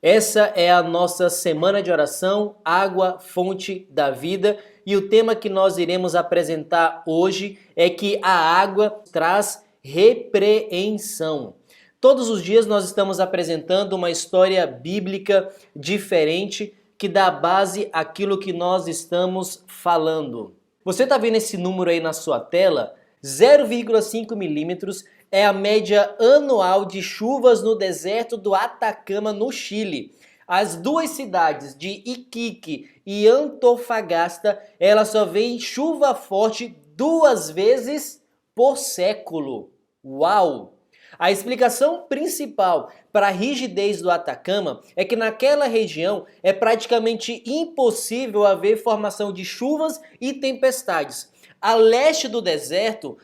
Essa é a nossa semana de oração, Água, Fonte da Vida, e o tema que nós iremos apresentar hoje é que a água traz repreensão. Todos os dias nós estamos apresentando uma história bíblica diferente que dá base àquilo que nós estamos falando. Você está vendo esse número aí na sua tela? 0,5 milímetros é a média anual de chuvas no deserto do Atacama, no Chile. As duas cidades de Iquique e Antofagasta, elas só veem chuva forte 2 vezes por século. Uau! A explicação principal para a rigidez do Atacama é que naquela região é praticamente impossível haver formação de chuvas e tempestades. A leste do deserto,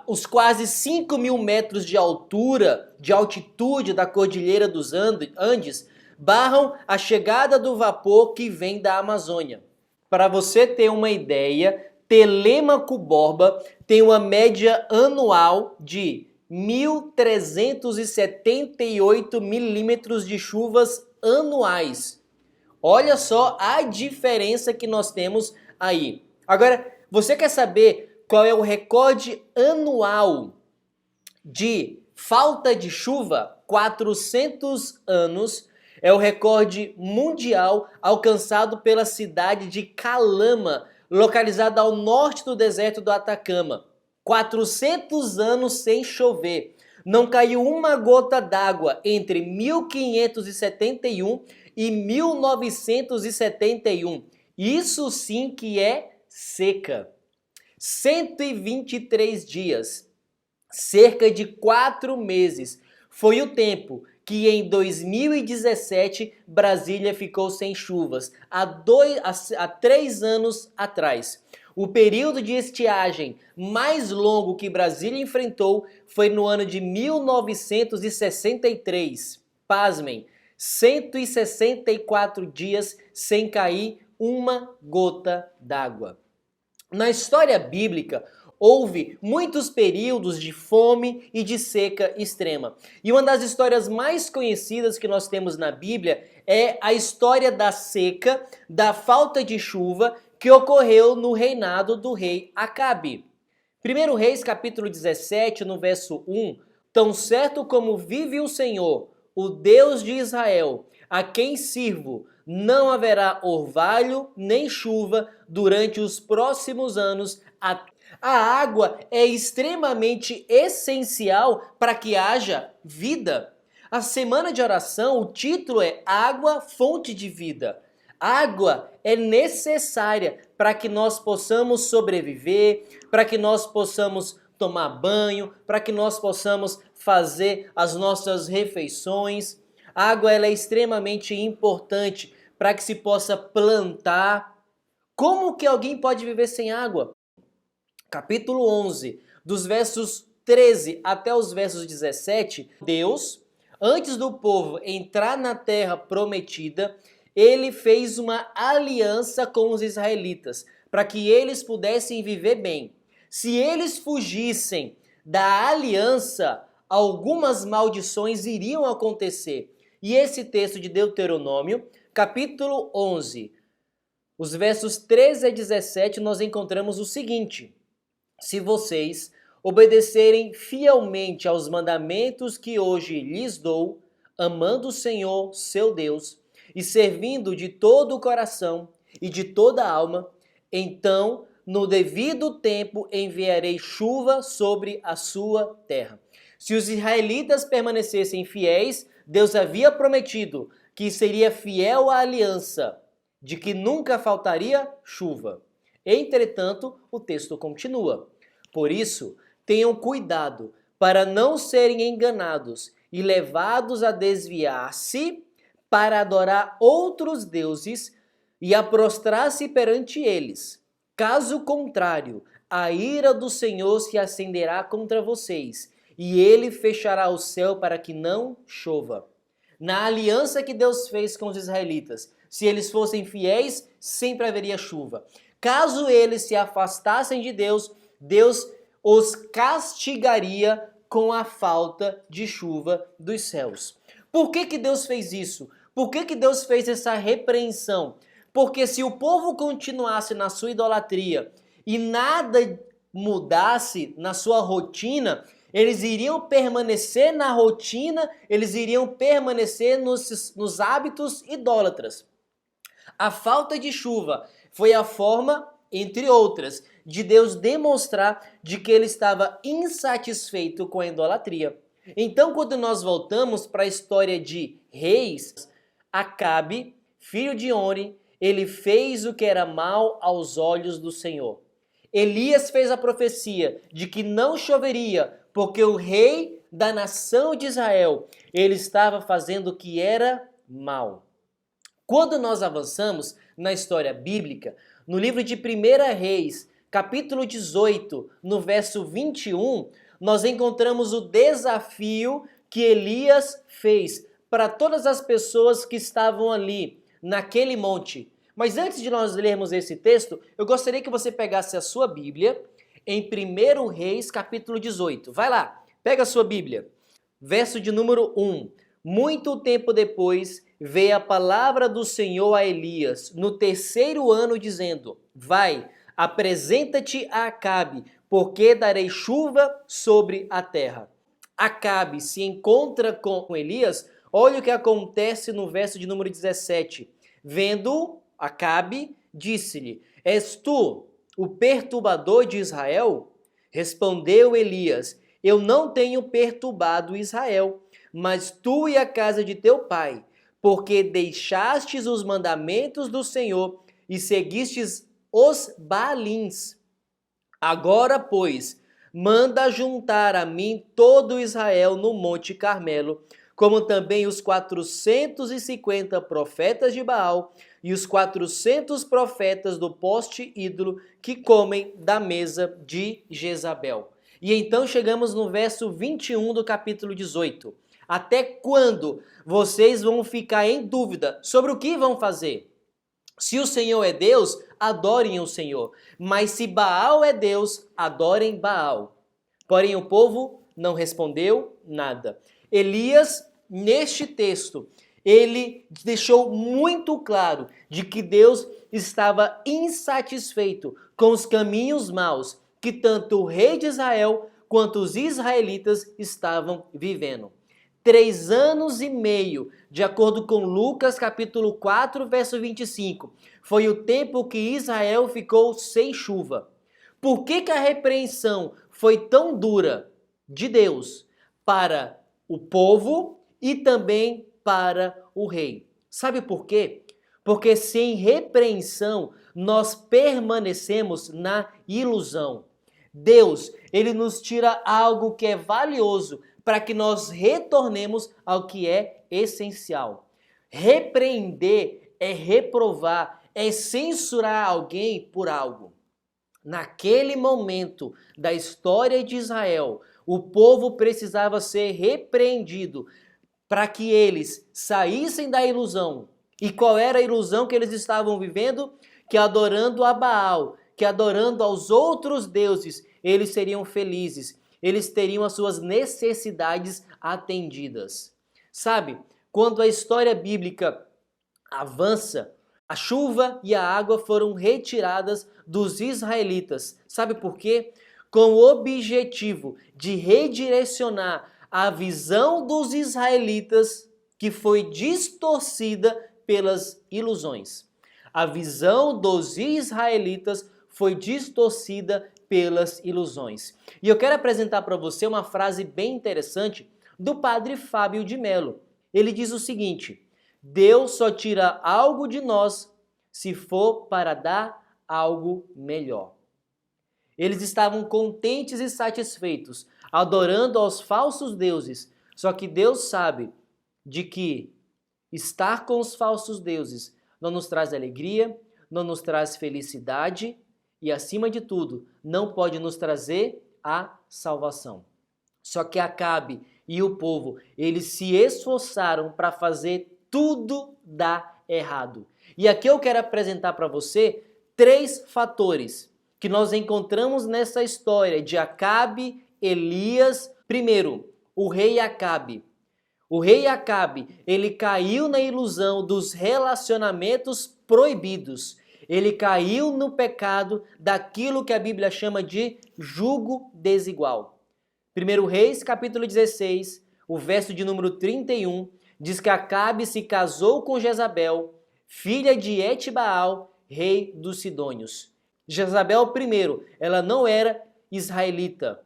os quase 5.000 metros de altura, de altitude da Cordilheira dos Andes, barram a chegada do vapor que vem da Amazônia. Para você ter uma ideia, Telêmaco Borba tem uma média anual de 1.378 milímetros de chuvas anuais. Olha só a diferença que nós temos aí. Agora, você quer saber qual é o recorde anual de falta de chuva? 400 anos é o recorde mundial alcançado pela cidade de Calama, localizada ao norte do deserto do Atacama. 400 anos sem chover. Não caiu uma gota d'água entre 1571 e 1971. Isso sim que é seca. 123 dias, cerca de 4 meses, foi o tempo que em 2017 Brasília ficou sem chuvas, há 3 anos atrás. O período de estiagem mais longo que Brasília enfrentou foi no ano de 1963. Pasmem, 164 dias sem cair uma gota d'água. Na história bíblica, houve muitos períodos de fome e de seca extrema. E uma das histórias mais conhecidas que nós temos na Bíblia é a história da seca, da falta de chuva que ocorreu no reinado do rei Acabe. 1 Reis capítulo 17, no verso 1, tão certo como vive o Senhor, o Deus de Israel, a quem sirvo, não haverá orvalho nem chuva durante os próximos anos. A água é extremamente essencial para que haja vida. A semana de oração, o título é Água, Fonte de Vida. Água é necessária para que nós possamos sobreviver, para que nós possamos tomar banho, para que nós possamos fazer as nossas refeições. A água ela é extremamente importante para que se possa plantar. Como que alguém pode viver sem água? Capítulo 11, dos versos 13 até os versos 17, Deus, antes do povo entrar na terra prometida, ele fez uma aliança com os israelitas, para que eles pudessem viver bem. Se eles fugissem da aliança, algumas maldições iriam acontecer. E esse texto de Deuteronômio, capítulo 11, os versos 13 a 17, nós encontramos o seguinte: se vocês obedecerem fielmente aos mandamentos que hoje lhes dou, amando o Senhor, seu Deus, e servindo de todo o coração e de toda a alma, então, no devido tempo, enviarei chuva sobre a sua terra. Se os israelitas permanecessem fiéis, Deus havia prometido que seria fiel à aliança, de que nunca faltaria chuva. Entretanto, o texto continua. Por isso, tenham cuidado para não serem enganados e levados a desviar-se para adorar outros deuses e a prostrar-se perante eles. Caso contrário, a ira do Senhor se acenderá contra vocês, e ele fechará o céu para que não chova. Na aliança que Deus fez com os israelitas, se eles fossem fiéis, sempre haveria chuva. Caso eles se afastassem de Deus, Deus os castigaria com a falta de chuva dos céus. Por que Deus fez isso? Por que Deus fez essa repreensão? Porque se o povo continuasse na sua idolatria e nada mudasse na sua rotina, eles iriam permanecer na rotina, eles iriam permanecer nos hábitos idólatras. A falta de chuva foi a forma, entre outras, de Deus demonstrar de que ele estava insatisfeito com a idolatria. Então, quando nós voltamos para a história de Reis, Acabe, filho de Oni, ele fez o que era mal aos olhos do Senhor. Elias fez a profecia de que não choveria, porque o rei da nação de Israel, ele estava fazendo o que era mal. Quando nós avançamos na história bíblica, no livro de 1 Reis, capítulo 18, no verso 21, nós encontramos o desafio que Elias fez para todas as pessoas que estavam ali, naquele monte. Mas antes de nós lermos esse texto, eu gostaria que você pegasse a sua Bíblia em 1 Reis, capítulo 18. Vai lá, pega a sua Bíblia. Verso de número 1. Muito tempo depois, veio a palavra do Senhor a Elias, no terceiro ano, dizendo: Vai, apresenta-te a Acabe, porque darei chuva sobre a terra. Acabe se encontra com Elias. Olha o que acontece no verso de número 17. Vendo Acabe, disse-lhe: És tu o perturbador de Israel? Respondeu Elias: Eu não tenho perturbado Israel, mas tu e a casa de teu pai, porque deixastes os mandamentos do Senhor e seguistes os Baalins. Agora, pois, manda juntar a mim todo Israel no Monte Carmelo, como também os 450 profetas de Baal e os 400 profetas do poste ídolo que comem da mesa de Jezabel. E então chegamos no verso 21 do capítulo 18. Até quando vocês vão ficar em dúvida sobre o que vão fazer? Se o Senhor é Deus, adorem o Senhor. Mas se Baal é Deus, adorem Baal. Porém o povo não respondeu nada. Elias, neste texto, ele deixou muito claro de que Deus estava insatisfeito com os caminhos maus que tanto o rei de Israel quanto os israelitas estavam vivendo. 3 anos e meio, de acordo com Lucas capítulo 4, verso 25, foi o tempo que Israel ficou sem chuva. Por que a repreensão foi tão dura de Deus para o povo e também para o rei? Sabe por quê? Porque sem repreensão nós permanecemos na ilusão. Deus, ele nos tira algo que é valioso para que nós retornemos ao que é essencial. Repreender é reprovar, é censurar alguém por algo. Naquele momento da história de Israel, o povo precisava ser repreendido para que eles saíssem da ilusão. E qual era a ilusão que eles estavam vivendo? Que adorando a Baal, que adorando aos outros deuses, eles seriam felizes, eles teriam as suas necessidades atendidas. Sabe, quando a história bíblica avança, a chuva e a água foram retiradas dos israelitas. Sabe por quê? Com o objetivo de redirecionar a visão dos israelitas que foi distorcida pelas ilusões. A visão dos israelitas foi distorcida pelas ilusões. E eu quero apresentar para você uma frase bem interessante do padre Fábio de Mello. Ele diz o seguinte: Deus só tira algo de nós se for para dar algo melhor. Eles estavam contentes e satisfeitos, adorando aos falsos deuses. Só que Deus sabe de que estar com os falsos deuses não nos traz alegria, não nos traz felicidade e, acima de tudo, não pode nos trazer a salvação. Só que Acabe e o povo, eles se esforçaram para fazer tudo dar errado. E aqui eu quero apresentar para você 3 fatores que nós encontramos nessa história de Acabe, Elias. Primeiro, o rei Acabe. O rei Acabe, ele caiu na ilusão dos relacionamentos proibidos. Ele caiu no pecado daquilo que a Bíblia chama de jugo desigual. 1 Reis, capítulo 16, o verso de número 31, diz que Acabe se casou com Jezabel, filha de Etbaal, rei dos Sidônios. Jezabel, primeiro, ela não era israelita,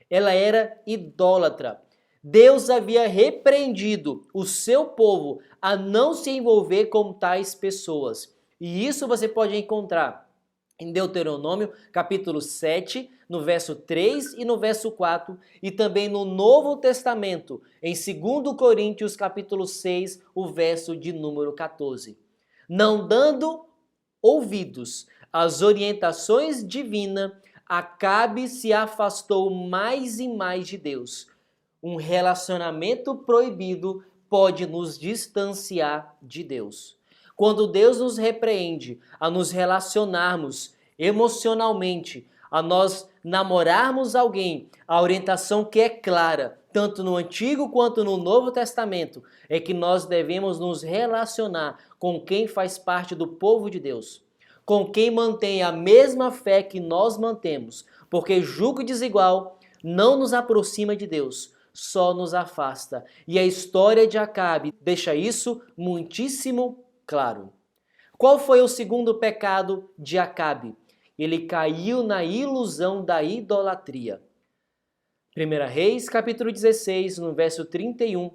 ela era idólatra. Deus havia repreendido o seu povo a não se envolver com tais pessoas. E isso você pode encontrar em Deuteronômio, capítulo 7, no verso 3 e no verso 4, e também no Novo Testamento, em 2 Coríntios, capítulo 6, o verso de número 14. Não dando ouvidos às orientações divinas, Acabe se afastou mais e mais de Deus. Um relacionamento proibido pode nos distanciar de Deus. Quando Deus nos repreende a nos relacionarmos emocionalmente, a nós namorarmos alguém, a orientação que é clara, tanto no Antigo quanto no Novo Testamento, é que nós devemos nos relacionar com quem faz parte do povo de Deus, com quem mantém a mesma fé que nós mantemos, porque jugo desigual não nos aproxima de Deus, só nos afasta. E a história de Acabe deixa isso muitíssimo claro. Qual foi o segundo pecado de Acabe? Ele caiu na ilusão da idolatria. 1 Reis, capítulo 16, no verso 31,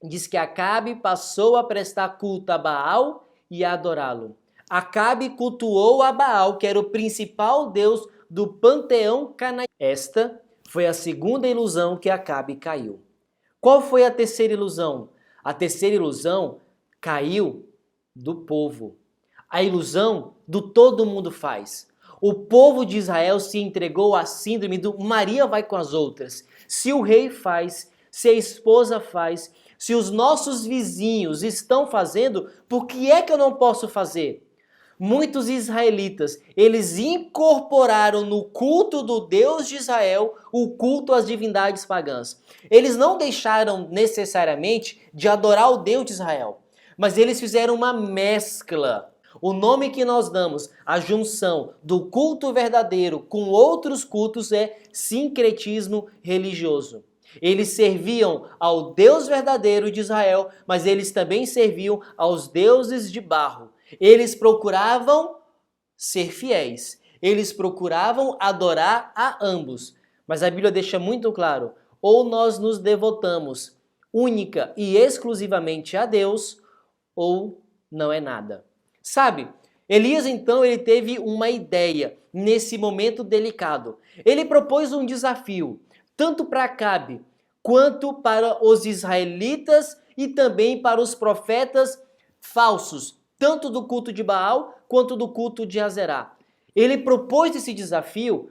diz que Acabe passou a prestar culto a Baal e a adorá-lo. Acabe cultuou a Baal, que era o principal deus do panteão canaanita. Esta foi a segunda ilusão que Acabe caiu. Qual foi a terceira ilusão? A terceira ilusão caiu do povo. A ilusão do todo mundo faz. O povo de Israel se entregou à síndrome do Maria vai com as outras. Se o rei faz, se a esposa faz, se os nossos vizinhos estão fazendo, por que é que eu não posso fazer? Muitos israelitas, eles incorporaram no culto do Deus de Israel o culto às divindades pagãs. Eles não deixaram necessariamente de adorar o Deus de Israel, mas eles fizeram uma mescla. O nome que nós damos à junção do culto verdadeiro com outros cultos é sincretismo religioso. Eles serviam ao Deus verdadeiro de Israel, mas eles também serviam aos deuses de barro. Eles procuravam ser fiéis. Eles procuravam adorar a ambos. Mas a Bíblia deixa muito claro, ou nós nos devotamos única e exclusivamente a Deus, ou não é nada. Sabe, Elias então ele teve uma ideia nesse momento delicado. Ele propôs um desafio, tanto para Acabe, quanto para os israelitas e também para os profetas falsos, tanto do culto de Baal quanto do culto de Azerá. Ele propôs esse desafio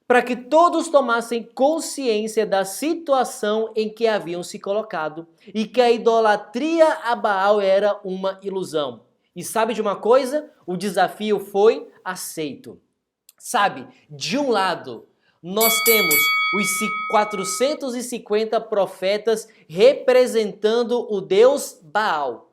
para que todos tomassem consciência da situação em que haviam se colocado e que a idolatria a Baal era uma ilusão. E sabe de uma coisa? O desafio foi aceito. Sabe, de um lado, nós temos os 450 profetas representando o deus Baal.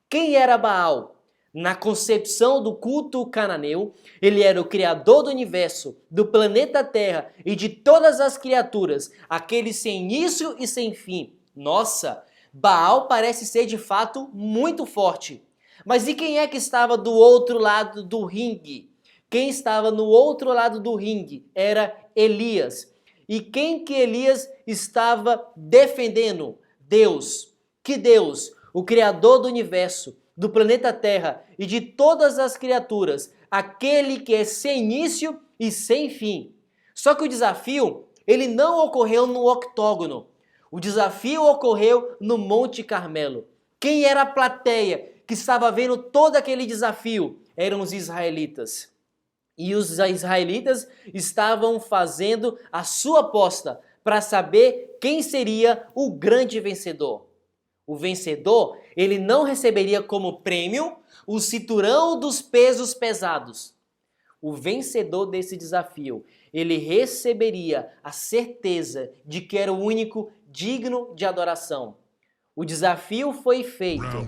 Quem era Baal? Na concepção do culto cananeu, ele era o criador do universo, do planeta Terra e de todas as criaturas, aquele sem início e sem fim. Nossa, Baal parece ser de fato muito forte. Mas e quem é que estava do outro lado do ringue? Quem estava no outro lado do ringue era Elias. E quem que Elias estava defendendo? Deus. Que Deus? O Criador do universo, do planeta Terra e de todas as criaturas. Aquele que é sem início e sem fim. Só que o desafio, ele não ocorreu no octógono. O desafio ocorreu no Monte Carmelo. Quem era a plateia que estava vendo todo aquele desafio? Eram os israelitas. E os israelitas estavam fazendo a sua aposta para saber quem seria o grande vencedor. O vencedor, ele não receberia como prêmio o cinturão dos pesos pesados. O vencedor desse desafio, ele receberia a certeza de que era o único digno de adoração. O desafio foi feito.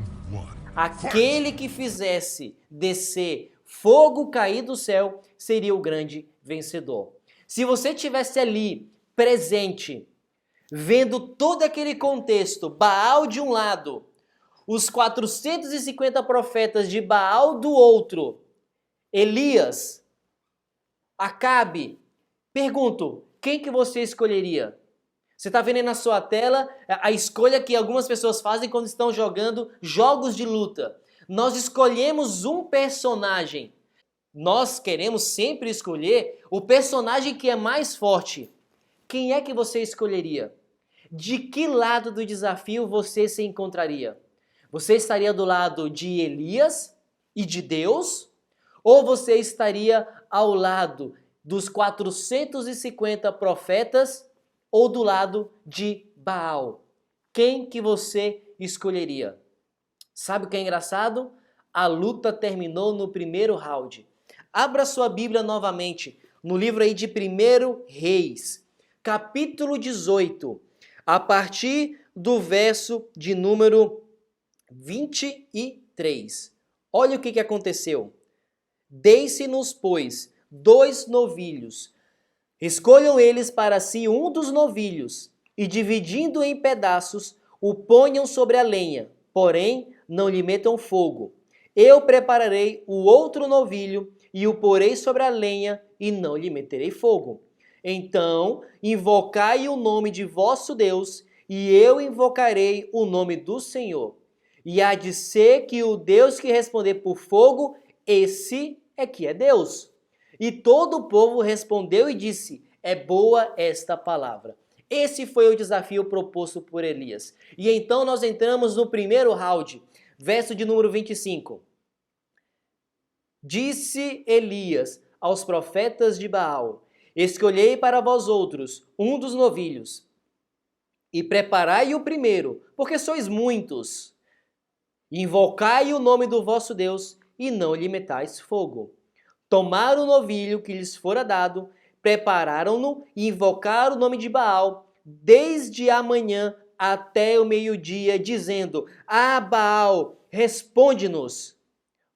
Aquele que fizesse descer fogo cair do céu seria o grande vencedor. Se você tivesse ali presente, vendo todo aquele contexto, Baal de um lado, os 450 profetas de Baal do outro, Elias, Acabe, pergunto, quem que você escolheria? Você está vendo aí na sua tela a escolha que algumas pessoas fazem quando estão jogando jogos de luta. Nós escolhemos um personagem. Nós queremos sempre escolher o personagem que é mais forte. Quem é que você escolheria? De que lado do desafio você se encontraria? Você estaria do lado de Elias e de Deus? Ou você estaria ao lado dos 450 profetas ou do lado de Baal? Quem que você escolheria? Sabe o que é engraçado? A luta terminou no primeiro round. Abra sua Bíblia novamente no livro aí de 1 Reis, capítulo 18, a partir do verso de número 23. Olha o que aconteceu. Deem-se-nos, pois, 2 novilhos. Escolham eles para si um dos novilhos, e dividindo em pedaços, o ponham sobre a lenha, porém não lhe metam fogo. Eu prepararei o outro novilho, e o porei sobre a lenha, e não lhe meterei fogo. Então invocai o nome de vosso Deus, e eu invocarei o nome do Senhor. E há de ser que o Deus que responder por fogo, esse é que é Deus. E todo o povo respondeu e disse: é boa esta palavra. Esse foi o desafio proposto por Elias. E então nós entramos no primeiro round, verso de número 25. Disse Elias aos profetas de Baal: escolhei para vós outros um dos novilhos, e preparai o primeiro, porque sois muitos. Invocai o nome do vosso Deus, e não lhe metais fogo. Tomaram o novilho que lhes fora dado, prepararam-no e invocaram o nome de Baal, desde a manhã até o meio-dia, dizendo: Ah, Baal, responde-nos.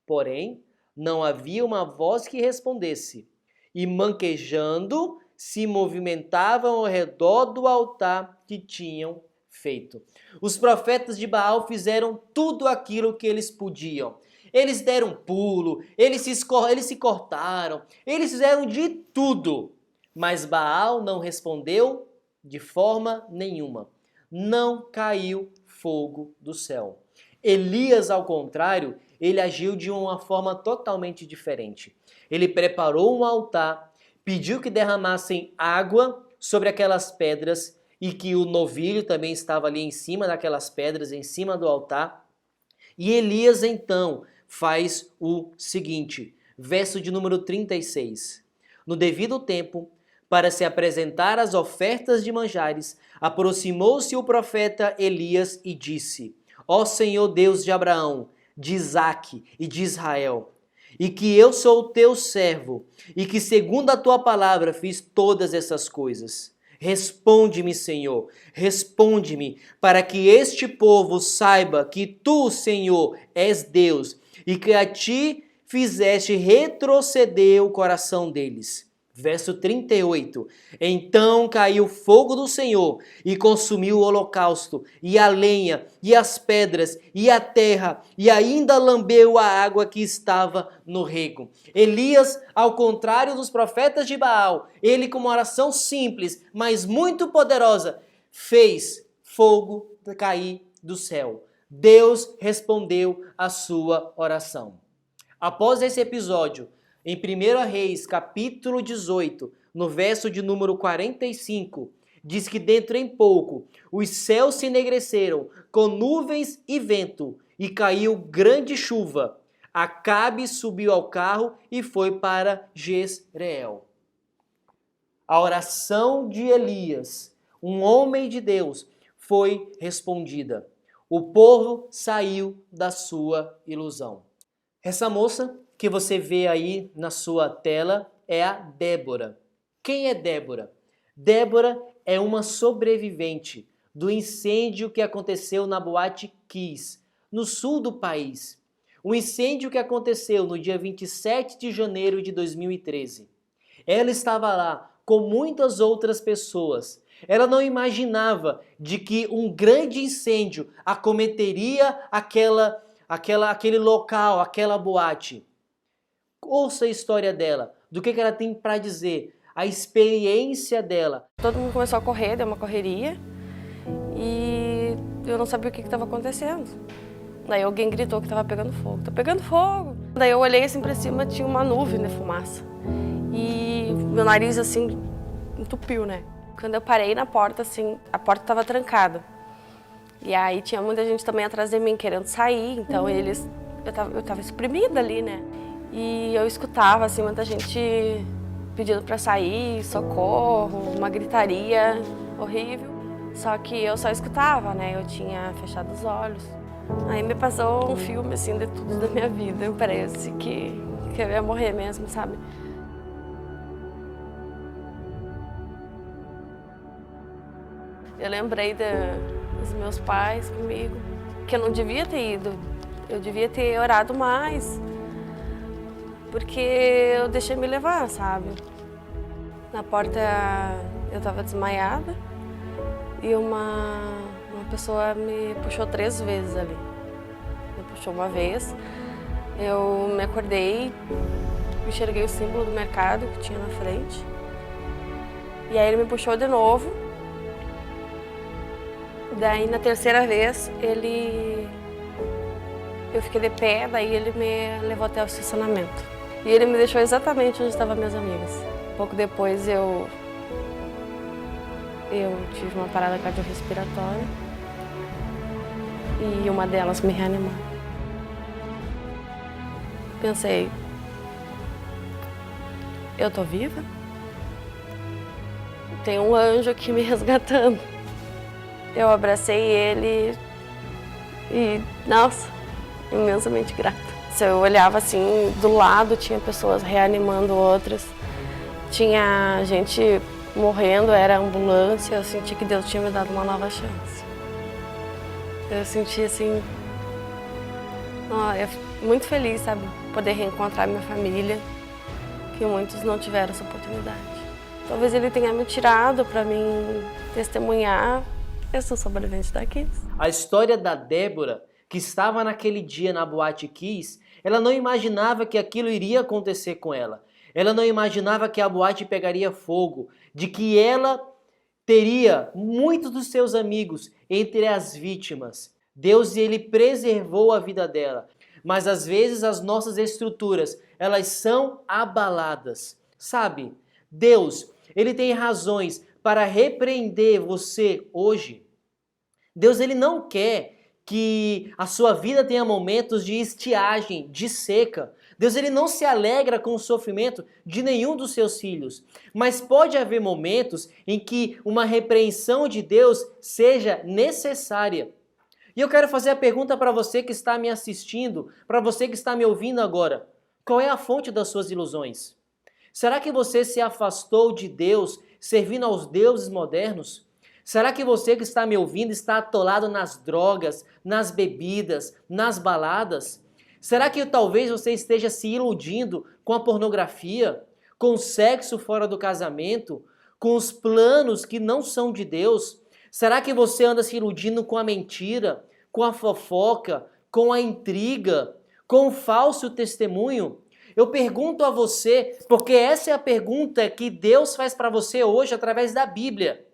Porém, não havia uma voz que respondesse, e manquejando, se movimentavam ao redor do altar que tinham feito. Os profetas de Baal fizeram tudo aquilo que eles podiam. Eles deram pulo, eles se cortaram, eles fizeram de tudo. Mas Baal não respondeu de forma nenhuma. Não caiu fogo do céu. Elias, ao contrário, ele agiu de uma forma totalmente diferente. Ele preparou um altar, pediu que derramassem água sobre aquelas pedras e que o novilho também estava ali em cima daquelas pedras, em cima do altar. E Elias então faz o seguinte, verso de número 36. No devido tempo, para se apresentar as ofertas de manjares, aproximou-se o profeta Elias e disse: Ó Senhor Deus de Abraão, de Isaque e de Israel, e que eu sou o teu servo, e que segundo a tua palavra fiz todas essas coisas. Responde-me, Senhor, responde-me, para que este povo saiba que tu, Senhor, és Deus, e que a ti fizeste retroceder o coração deles. Verso 38. Então caiu fogo do Senhor e consumiu o holocausto, e a lenha, e as pedras, e a terra, e ainda lambeu a água que estava no rego. Elias, ao contrário dos profetas de Baal, ele com uma oração simples, mas muito poderosa, fez fogo cair do céu. Deus respondeu a sua oração. Após esse episódio, em 1 Reis, capítulo 18, no verso de número 45, diz que dentro em pouco os céus se enegreceram com nuvens e vento, e caiu grande chuva. Acabe subiu ao carro e foi para Jezreel. A oração de Elias, um homem de Deus, foi respondida. O povo saiu da sua ilusão. Essa moça que você vê aí na sua tela é a Débora. Quem é Débora? Débora é uma sobrevivente do incêndio que aconteceu na Boate Kiss, no sul do país. Um incêndio que aconteceu no dia 27 de janeiro de 2013. Ela estava lá com muitas outras pessoas. Ela não imaginava de que um grande incêndio acometeria aquele local, aquela boate. Ouça a história dela, do que ela tem para dizer, a experiência dela. Todo mundo começou a correr, deu uma correria e eu não sabia o que estava acontecendo. Daí alguém gritou que estava pegando fogo. Tá pegando fogo! Daí eu olhei assim para cima, tinha uma nuvem de fumaça. E meu nariz assim entupiu, né? Quando eu parei na porta, assim, a porta estava trancada. E aí tinha muita gente também atrás de mim querendo sair, então eu tava exprimida ali, né? E eu escutava assim muita gente pedindo para sair, socorro, uma gritaria horrível. Só que eu só escutava, né? Eu tinha fechado os olhos. Aí me passou um filme assim de tudo da minha vida. Parece que eu ia morrer mesmo, sabe? Eu lembrei dos meus pais comigo, que eu não devia ter ido. Eu devia ter orado mais, porque eu deixei me levar, sabe? Na porta eu estava desmaiada e uma pessoa me puxou 3 vezes ali. Me puxou uma vez, eu me acordei, enxerguei o símbolo do mercado que tinha na frente. E aí ele me puxou de novo. Daí na 3ª vez eu fiquei de pé, daí ele me levou até o estacionamento. E ele me deixou exatamente onde estavam minhas amigas. Pouco depois eu tive uma parada cardiorrespiratória e uma delas me reanimou. Pensei, eu tô viva? Tem um anjo aqui me resgatando. Eu abracei ele e, nossa, imensamente grata. Se eu olhava assim, do lado tinha pessoas reanimando outras, tinha gente morrendo, era ambulância, eu senti que Deus tinha me dado uma nova chance. Eu senti assim, eu muito feliz, sabe, poder reencontrar minha família, que muitos não tiveram essa oportunidade. Talvez ele tenha me tirado para mim testemunhar. Eu sou sobrevivente da Kiss. A história da Débora, que estava naquele dia na Boate Kiss, ela não imaginava que aquilo iria acontecer com ela. Ela não imaginava que a boate pegaria fogo, de que ela teria muitos dos seus amigos entre as vítimas. Deus, ele preservou a vida dela. Mas às vezes as nossas estruturas, elas são abaladas. Sabe? Deus, ele tem razões para repreender você hoje. Deus, ele não quer que a sua vida tenha momentos de estiagem, de seca. Deus, ele não se alegra com o sofrimento de nenhum dos seus filhos. Mas pode haver momentos em que uma repreensão de Deus seja necessária. E eu quero fazer a pergunta para você que está me assistindo, para você que está me ouvindo agora. Qual é a fonte das suas ilusões? Será que você se afastou de Deus, servindo aos deuses modernos? Será que você que está me ouvindo está atolado nas drogas, nas bebidas, nas baladas? Será que talvez você esteja se iludindo com a pornografia, com o sexo fora do casamento, com os planos que não são de Deus? Será que você anda se iludindo com a mentira, com a fofoca, com a intriga, com o falso testemunho? Eu pergunto a você, porque essa é a pergunta que Deus faz para você hoje através da Bíblia.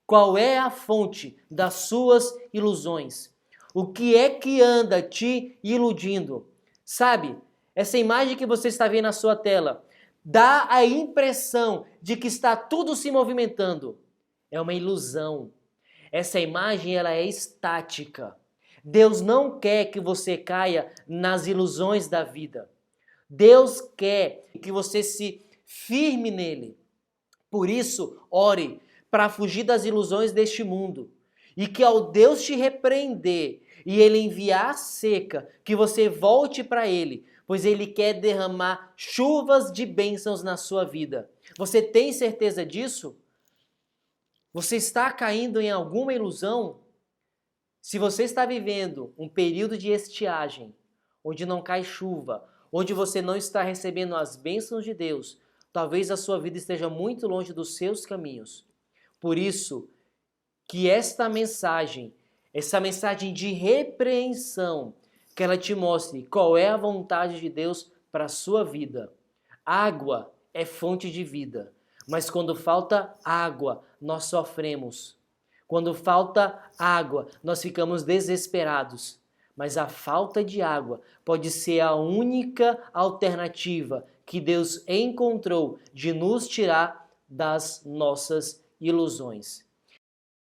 Qual é a fonte das suas ilusões? O que é que anda te iludindo? Sabe, essa imagem que você está vendo na sua tela dá a impressão de que está tudo se movimentando. É uma ilusão. Essa imagem ela é estática. Deus não quer que você caia nas ilusões da vida. Deus quer que você se firme nele. Por isso, ore para fugir das ilusões deste mundo. E que ao Deus te repreender e Ele enviar a seca, que você volte para Ele, pois Ele quer derramar chuvas de bênçãos na sua vida. Você tem certeza disso? Você está caindo em alguma ilusão? Se você está vivendo um período de estiagem, onde não cai chuva, onde você não está recebendo as bênçãos de Deus, talvez a sua vida esteja muito longe dos seus caminhos. Por isso, que essa mensagem de repreensão, que ela te mostre qual é a vontade de Deus para a sua vida. Água é fonte de vida, mas quando falta água, nós sofremos. Quando falta água, nós ficamos desesperados. Mas a falta de água pode ser a única alternativa que Deus encontrou de nos tirar das nossas ilusões.